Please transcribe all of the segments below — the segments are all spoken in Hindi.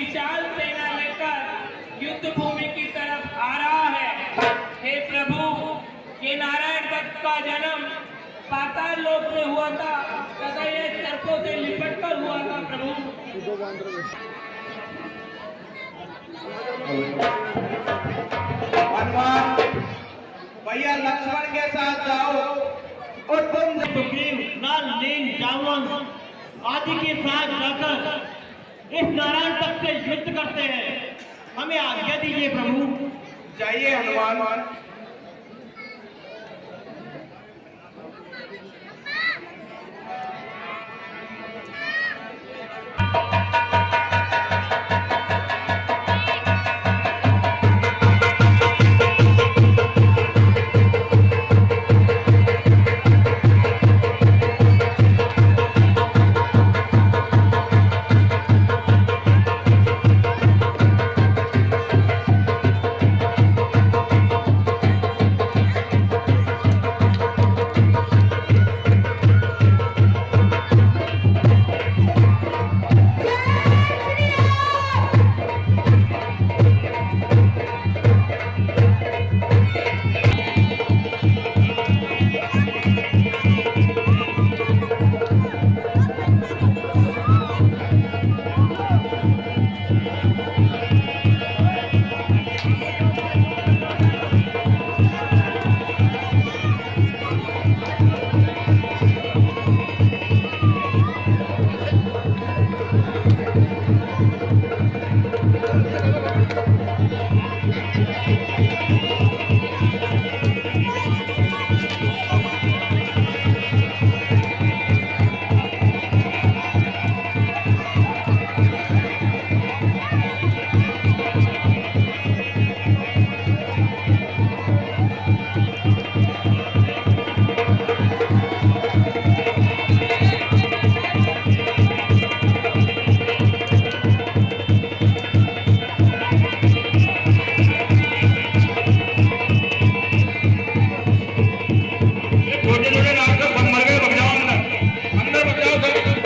विशाल सेना लेकर युद्ध भूमि की तरफ आ रहा है। हे प्रभु, ये नारायण दत्त का जन्म पाताल लोक में हुआ था तथा ये सर्पों से लिपट कर हुआ था। प्रभु हनुमान, भैया लक्ष्मण के साथ जाओ और तुम सुग्रीव, लाल, नील, जामवन आदि के साथ जाकर इस नारायण तक से युद्ध करते हैं। हमें आज्ञा दीजिए प्रभु। जाइए हनुमान।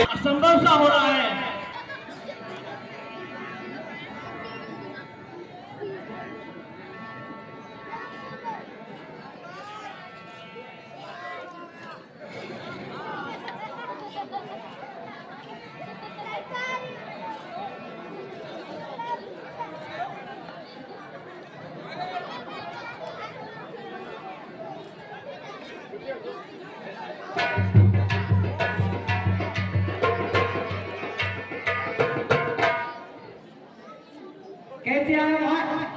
असंभव सा हो रहा है। कैसे आए वहां?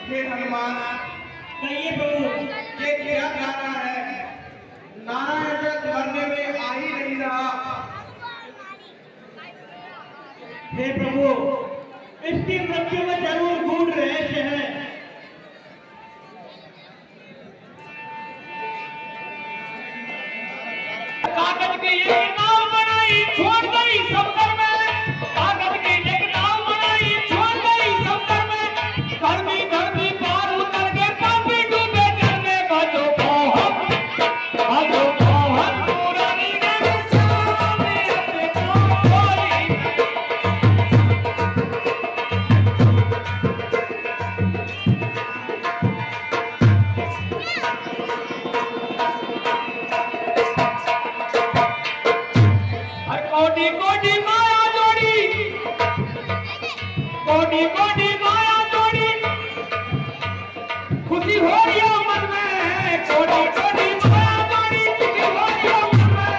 हे हनुमान, कहिए प्रभु। ये क्या गाना है? नारायण दत्त मरने में आ ही नहीं रहा। हे प्रभु, इसकी मृत्यु में जरूर गूढ़ रहस्य है। कागज की एक नाव बनाई छोड़ गई समुद्र में, कागज की एक नाव बनाई छोड़ गई समुद्र में, धरती धरती पार उतर के काफी डूबे जल में बजो मोहन पुरानी ने सामने अपने कोई। कोटि कोटि माया जोड़ी खुशी हो रही हो मन में, कोटि कोटि माया जोड़ी खुशी हो रही हो मन में।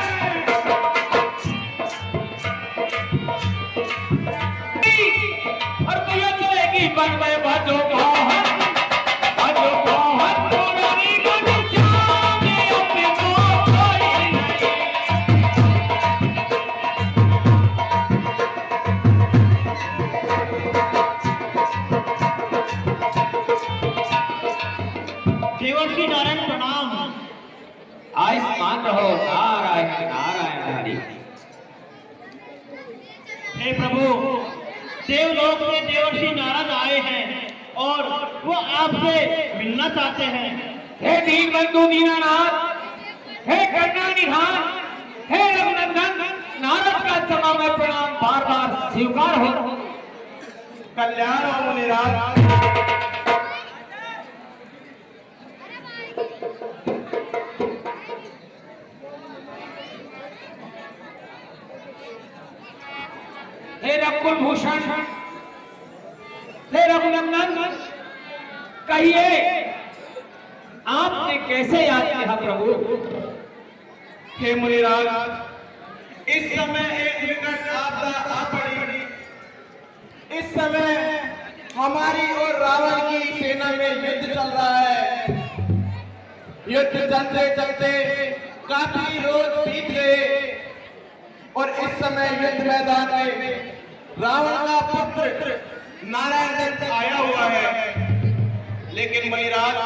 और तो ये चलेगी बन में बाजो बाहर पुरानी गली जाने अपने कोई देवर्षि नारायण प्रणाम। आयुष्मान रहो, नारायण नारायण हरि। हे प्रभु, देवलोक से देवर्षि नारद आए हैं और वो आपसे मिलना चाहते हैं। हे दीनबंधु दीनानाथ, हे करुणानिधान, हे रघुनंदन, नारद का चरणों में प्रणाम बार बार स्वीकार हो। कल्याण हो मुनिराज। हे रघुकुल भूषण, हे रघुनंदन, कहिए आपने कैसे याद किया प्रभु? हे मुनिराज, इस समय एक विकट आपदा आ पड़ी। इस समय हमारी और रावण की सेना में युद्ध चल रहा है। युद्ध चलते चलते काफी रोज बीत गए और इस समय युद्ध मैदान में रावण का पुत्र नारायण दत्त आया हुआ है। लेकिन मुनिराज,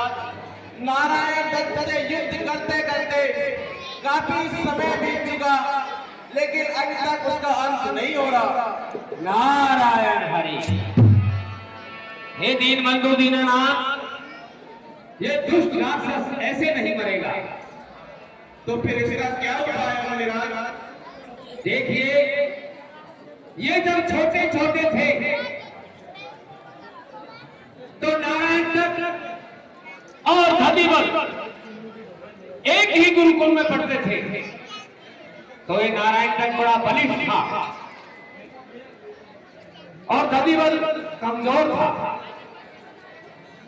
नारायण दत्त से युद्ध करते करते काफी समय बीत चुका, लेकिन अभी तक उसका अंत नहीं हो रहा। नारायण हरि। हे दीनबंधु दीनानाथ, ये दुष्ट राक्षस ऐसे नहीं मरेगा। तो फिर इसका क्या उपाय है मुनिराज? देखिए, ये जब छोटे छोटे थे तो नारायण दत्त और धतिवल एक ही गुरुकुल में पढ़ते थे। तो ये नारायण दत्त बड़ा बलिष्ठ था और धतिवल कमजोर था।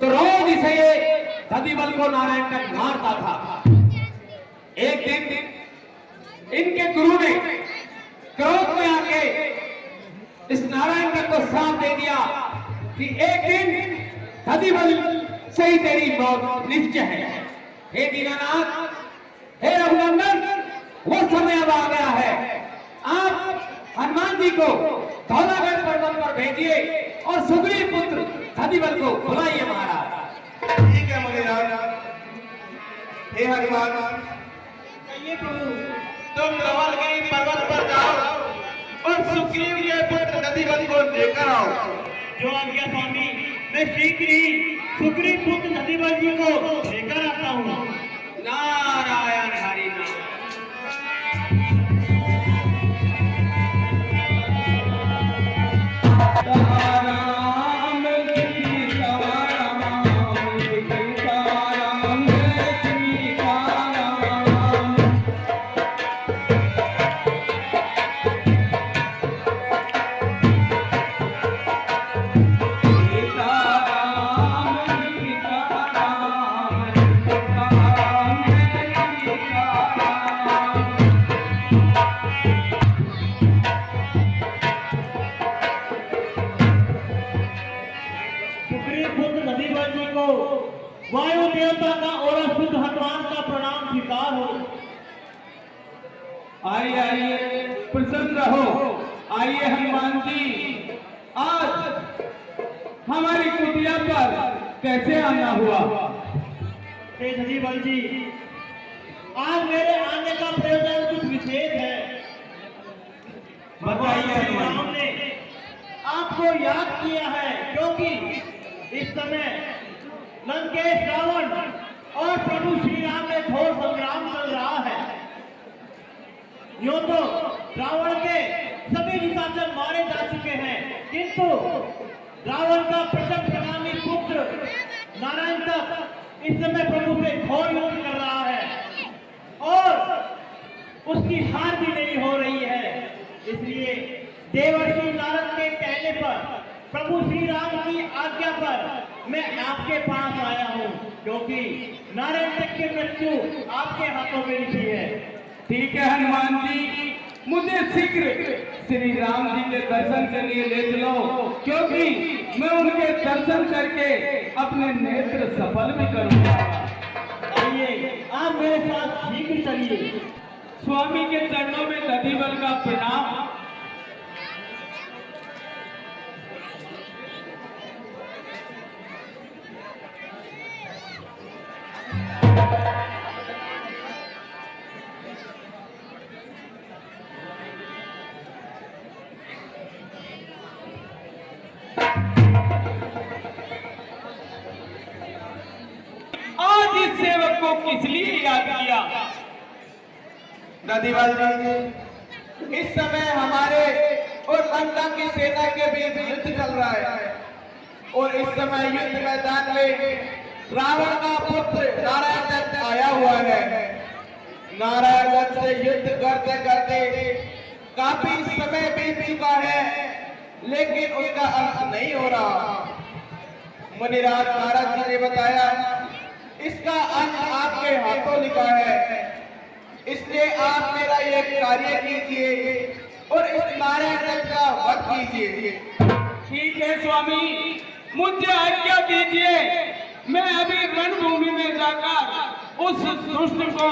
तो रोज इसे ये धतिवल को नारायण दत्त मारता था। एक दिन इनके गुरु ने क्रोध में आके इस नारायण दत्त को श्राप दे दिया कि एक दिन धतिवल से ही तेरी मौत निश्चय है। हे दीनानाथ, हे रघुनंदन, वो समय अब आ गया है। आप हनुमान जी को धौलागढ़ पर्वत पर भेजिए और सुग्रीव पुत्र धतिवल को बुलाइए महाराज। ठीक है मुनिराज। हे हनुमान, कहिए प्रभु। तुम धवलगिरी पर्वत पर जाओ और सुग्रीव के पुत्र धतिवल को लेकर आओ। जो आज्ञा स्वामी, मैं शीघ्र ही सुग्रीव पुत्र धतिवल जी को लेकर आता हूँ। नारायण हरि वायु देवता का और शुद्ध हनुमान का प्रणाम स्वीकार हो। आइए आइए, प्रसन्न रहो। आइए हनुमान जी, आज हमारी कुटिया पर कैसे आना हुआ? हे धतिवल जी, आज मेरे आने का प्रयोजन कुछ विशेष है। भगवान श्री राम ने आपको याद किया है, क्योंकि इस समय लंकेश रावण और प्रभु श्री राम में घोर संग्राम चल रहा है। यूं तो रावण के सभी निशाचर मारे जा चुके हैं, किंतु रावण का प्रथम प्रगामी पुत्र नारायण दत्त इस समय प्रभु से घोर युद्ध कर रहा है और उसकी हार भी नहीं हो रही है। इसलिए देवर्षि नारद के कहने पर प्रभु श्री राम की आज्ञा पर मैं आपके पास आया हूँ, क्योंकि नारायण तक की मृत्यु आपके हाथों में लिखी है। ठीक है हनुमान जी, मुझे शीघ्र श्री राम जी के दर्शन के लिए ले चलो, क्योंकि मैं उनके दर्शन करके अपने नेत्र सफल भी करूंगा। आइए, आप मेरे साथ शीघ्र चलिए। स्वामी के चरणों में दधिबल का प्रणाम। आज इस सेवक को किस लिए याद किया? दधिबल जी, इस समय हमारे और लंका की सेना के बीच युद्ध चल रहा है और इस समय युद्ध मैदान में रावण का पुत्र नारायण दत्त आया हुआ है। नारायण दत्त से युद्ध करते करते काफी समय बीत चुका है, लेकिन उसका अंत नहीं हो रहा। मुनिराज नारद जी ने बताया, इसका अंत आपके हाथों लिखा है, इसलिए आप मेरा ये कार्य कीजिए और इस नारायण दत्त का वध कीजिए। ठीक है स्वामी, मुझे आज्ञा दीजिए, मैं अभी रणभूमि में जाकर उस दुष्ट को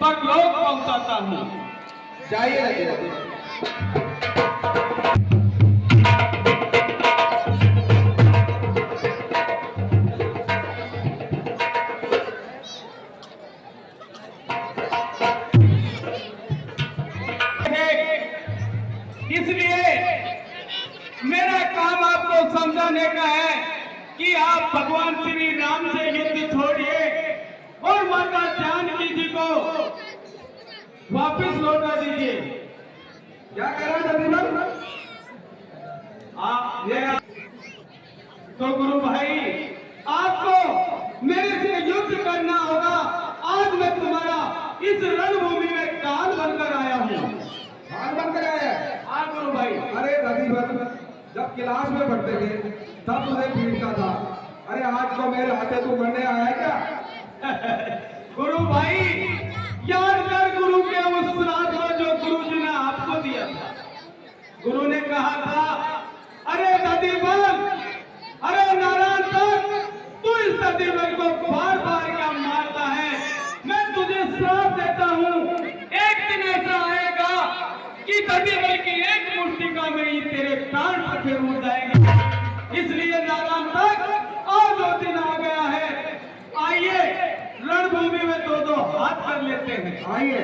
परलोक पहुंचाता हूँ। जाइए रघुवर। इसलिए मेरा काम आपको समझाने का है कि आप भगवान श्री राम से युद्ध छोड़िए और माता जानकी जी को वापस लौटा दीजिए। क्या कह रहा है तो गुरु भाई, आपको मेरे से युद्ध करना होगा। आज मैं तुम्हारा इस रणभूमि में काल बनकर आया हूँ। हार बनकर आया है? हाँ गुरु भाई। अरे रघुवर, जब क्लास में पढ़ते थे तब तुझे पीटता था, अरे आज को मेरे हाथे तू मरने आया क्या? गुरु भाई, याद कर गुरु के उस श्राद्ध को जो गुरु जी ने आपको दिया था। गुरु ने कहा था, अरे दधिबल, अरे नारायण तक, तू इस दधिबल को बार बार क्या मारता है? मैं तुझे श्राप देता हूँ, एक दिन ऐसा आएगा कि दधिबल की एक मुष्टिका में ही तेरे प्राण पखेरु उड़ जाएंगे। इसलिए नारायण तक और 2 दिन आ गया है, आइए रणभूमि में 2-2 हाथ कर लेते हैं। आइए।